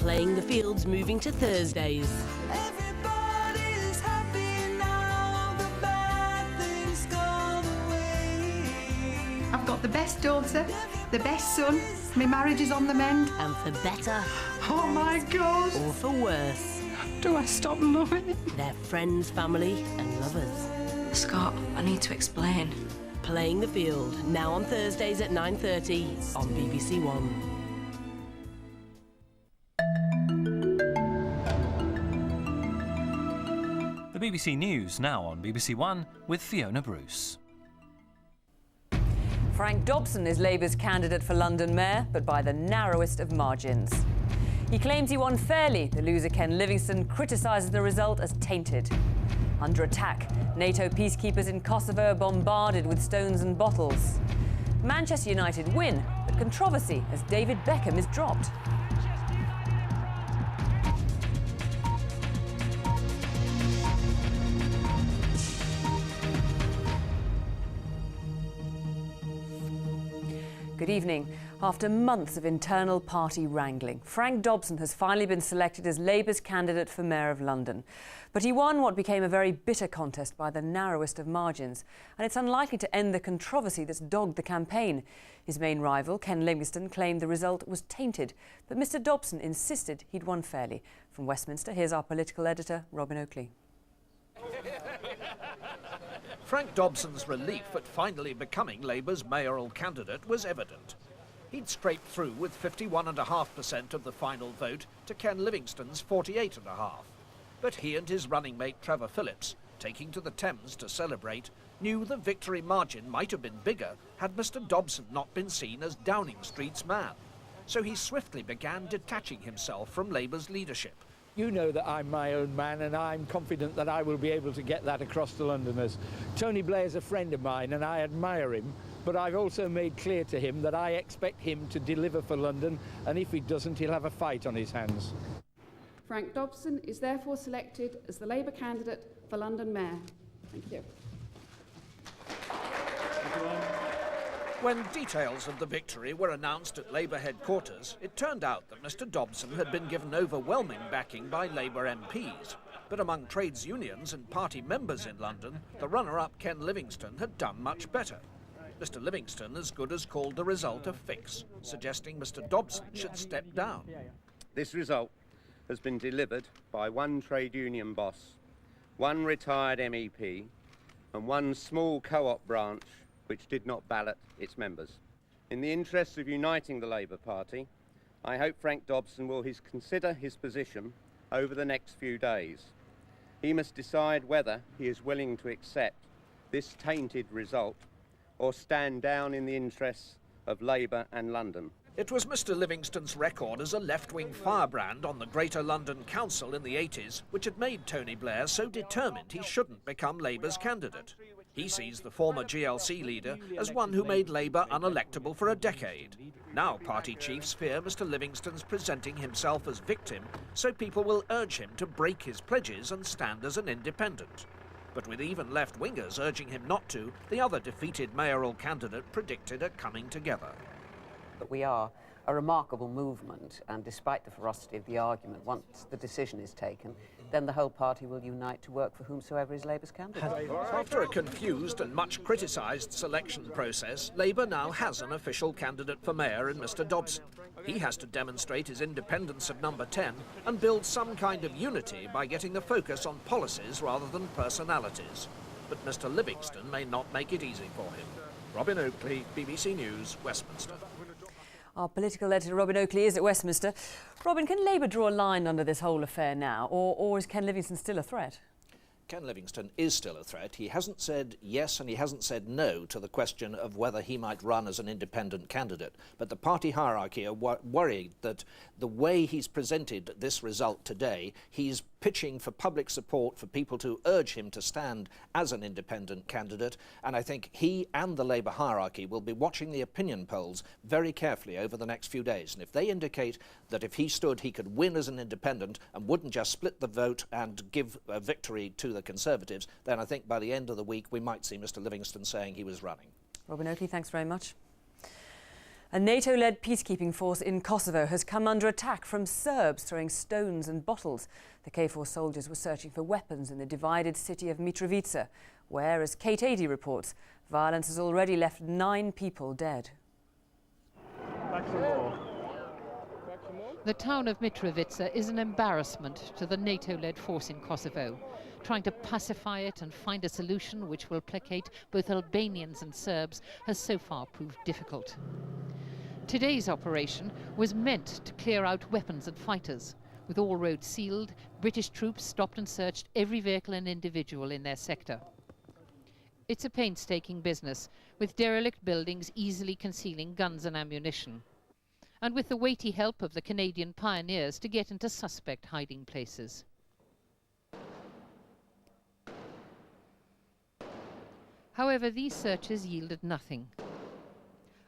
Playing the Field's moving to Thursdays. Everybody's happy now, the bad things gone away. I've got the best daughter, the best son, my marriage is on the mend. And for better Oh my God! or for worse, Do I stop loving it? they're friends, family and lovers. Scott, I need to explain. Playing the Field, now on Thursdays at 9:30 on BBC One. The BBC News now on BBC One with Fiona Bruce. Frank Dobson is Labour's candidate for London Mayor, but by the narrowest of margins. He claims he won fairly. The loser Ken Livingstone criticises the result as tainted. Under attack, NATO peacekeepers in Kosovo are bombarded with stones and bottles. Manchester United win, but controversy as David Beckham is dropped. Good evening. After months of internal party wrangling, Frank Dobson has finally been selected as Labour's candidate for Mayor of London. But he won what became a very bitter contest by the narrowest of margins, and it's unlikely to end the controversy that's dogged the campaign. His main rival, Ken Livingstone, claimed the result was tainted, but Mr Dobson insisted he'd won fairly. From Westminster, here's our political editor, Robin Oakley. Frank Dobson's relief at finally becoming Labour's mayoral candidate was evident. He'd scraped through with 51.5% of the final vote to Ken Livingstone's 48.5%. But he and his running mate Trevor Phillips, taking to the Thames to celebrate, knew the victory margin might have been bigger had Mr Dobson not been seen as Downing Street's man. So he swiftly began detaching himself from Labour's leadership. You know that I'm my own man, and I'm confident that I will be able to get that across to Londoners. Tony Blair's a friend of mine and I admire him, but I've also made clear to him that I expect him to deliver for London, and if he doesn't, he'll have a fight on his hands. Frank Dobson is therefore selected as the Labour candidate for London Mayor. Thank you. When details of the victory were announced at Labour headquarters, it turned out that Mr Dobson had been given overwhelming backing by Labour MPs. But among trades unions and party members in London, the runner-up Ken Livingstone had done much better. Mr Livingstone as good as called the result a fix, suggesting Mr Dobson should step down. This result has been delivered by one trade union boss, one retired MEP, and one small co-op branch which did not ballot its members. In the interests of uniting the Labour Party, I hope Frank Dobson will consider his position over the next few days. He must decide whether he is willing to accept this tainted result or stand down in the interests of Labour and London. It was Mr Livingstone's record as a left-wing firebrand on the Greater London Council in the 80s which had made Tony Blair so determined he shouldn't become Labour's candidate. He sees the former GLC leader as one who made Labour unelectable for a decade. Now party chiefs fear Mr Livingstone's presenting himself as victim, so people will urge him to break his pledges and stand as an independent. But with even left-wingers urging him not to, the other defeated mayoral candidate predicted a coming together. But we are a remarkable movement, and despite the ferocity of the argument, once the decision is taken, then the whole party will unite to work for whomsoever is Labour's candidate. After a confused and much criticised selection process, Labour now has an official candidate for mayor in Mr Dobson. He has to demonstrate his independence of number 10 and build some kind of unity by getting the focus on policies rather than personalities. But Mr Livingstone may not make it easy for him. Robin Oakley, BBC News, Westminster. Our political editor, Robin Oakley, is at Westminster. Robin, can Labour draw a line under this whole affair now, or is Ken Livingstone still a threat? Ken Livingstone is still a threat. He hasn't said yes and he hasn't said no to the question of whether he might run as an independent candidate. But the party hierarchy are worried that the way he's presented this result today, he's pitching for public support for people to urge him to stand as an independent candidate. And I think he and the Labour hierarchy will be watching the opinion polls very carefully over the next few days. And if they indicate that if he stood, he could win as an independent and wouldn't just split the vote and give a victory to the Conservatives, then I think by the end of the week we might see Mr Livingstone saying he was running. Robin Oakley, thanks very much. A NATO-led peacekeeping force in Kosovo has come under attack from Serbs throwing stones and bottles. The KFOR soldiers were searching for weapons in the divided city of Mitrovica, where, as Kate Adey reports, violence has already left 9 people dead. The town of Mitrovica is an embarrassment to the NATO-led force in Kosovo. Trying to pacify it and find a solution which will placate both Albanians and Serbs has so far proved difficult. Today's operation was meant to clear out weapons and fighters. With all roads sealed, British troops stopped and searched every vehicle and individual in their sector. It's a painstaking business, with derelict buildings easily concealing guns and ammunition, and with the weighty help of the Canadian pioneers to get into suspect hiding places. However, these searches yielded nothing.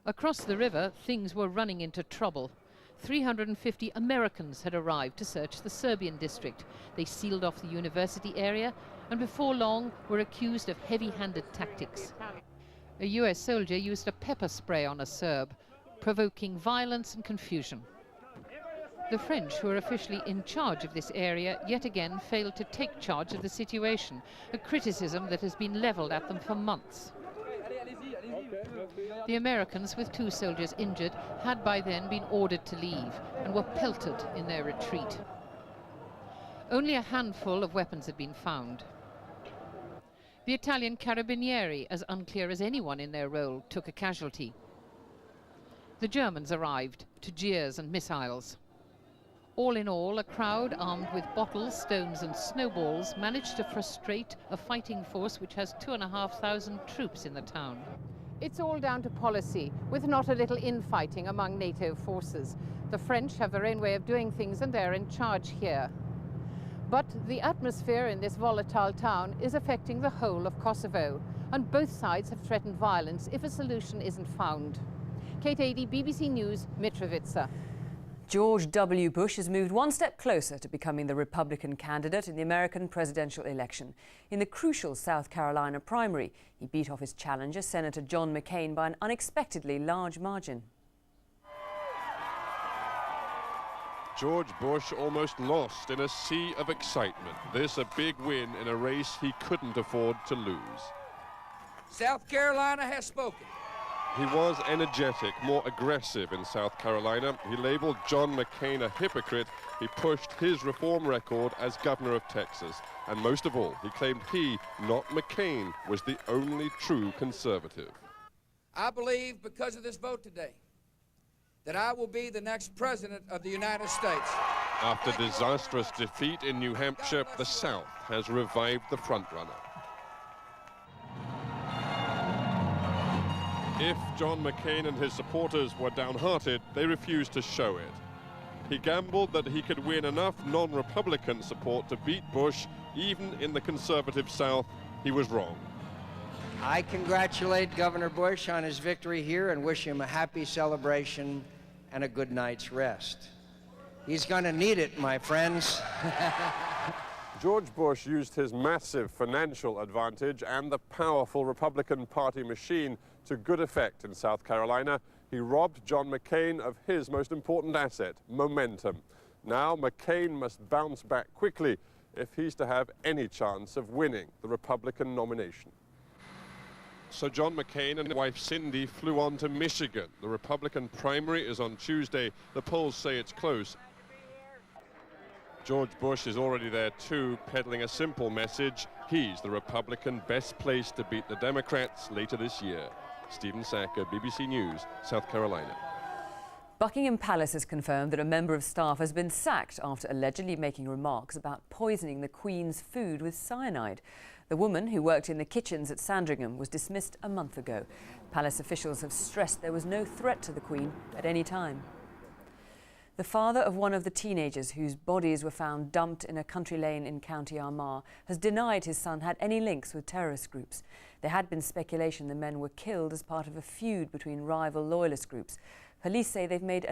Across the river, things were running into trouble. 350 Americans had arrived to search the Serbian district. They sealed off the university area and before long were accused of heavy-handed tactics. A US soldier used a pepper spray on a Serb, provoking violence and confusion. The French, who are officially in charge of this area, yet again failed to take charge of the situation, a criticism that has been levelled at them for months. The Americans, with 2 soldiers injured, had by then been ordered to leave and were pelted in their retreat. Only a handful of weapons had been found. The Italian Carabinieri, as unclear as anyone in their role, took a casualty. The Germans arrived, to jeers and missiles. All in all, a crowd armed with bottles, stones and snowballs managed to frustrate a fighting force which has 2,500 troops in the town. It's all down to policy, with not a little infighting among NATO forces. The French have their own way of doing things and they're in charge here. But the atmosphere in this volatile town is affecting the whole of Kosovo, and both sides have threatened violence if a solution isn't found. Kate Adey, BBC News, Mitrovica. George W. Bush has moved one step closer to becoming the Republican candidate in the American presidential election. In the crucial South Carolina primary, he beat off his challenger, Senator John McCain, by an unexpectedly large margin. George Bush almost lost in a sea of excitement. This a big win in a race he couldn't afford to lose. South Carolina has spoken. He was energetic, more aggressive in South Carolina. He labeled John McCain a hypocrite. He pushed his reform record as governor of Texas. And most of all, he claimed he, not McCain, was the only true conservative. I believe, because of this vote today, that I will be the next president of the United States. After disastrous defeat in New Hampshire, the South has revived the frontrunner. If John McCain and his supporters were downhearted, they refused to show it. He gambled that he could win enough non-Republican support to beat Bush, even in the conservative South. He was wrong. I congratulate Governor Bush on his victory here and wish him a happy celebration and a good night's rest. He's going to need it, my friends. George Bush used his massive financial advantage and the powerful Republican Party machine to good effect in South Carolina. He robbed John McCain of his most important asset, momentum. Now McCain must bounce back quickly if he's to have any chance of winning the Republican nomination. So John McCain and his wife Cindy flew on to Michigan. The Republican primary is on Tuesday. The polls say it's close. George Bush is already there too, peddling a simple message. He's the Republican best placed to beat the Democrats later this year. Stephen Sacker, BBC News, South Carolina. Buckingham Palace has confirmed that a member of staff has been sacked after allegedly making remarks about poisoning the Queen's food with cyanide. The woman, who worked in the kitchens at Sandringham, was dismissed a month ago. Palace officials have stressed there was no threat to the Queen at any time. The father of one of the teenagers whose bodies were found dumped in a country lane in County Armagh has denied his son had any links with terrorist groups. There had been speculation the men were killed as part of a feud between rival loyalist groups. Police say they've made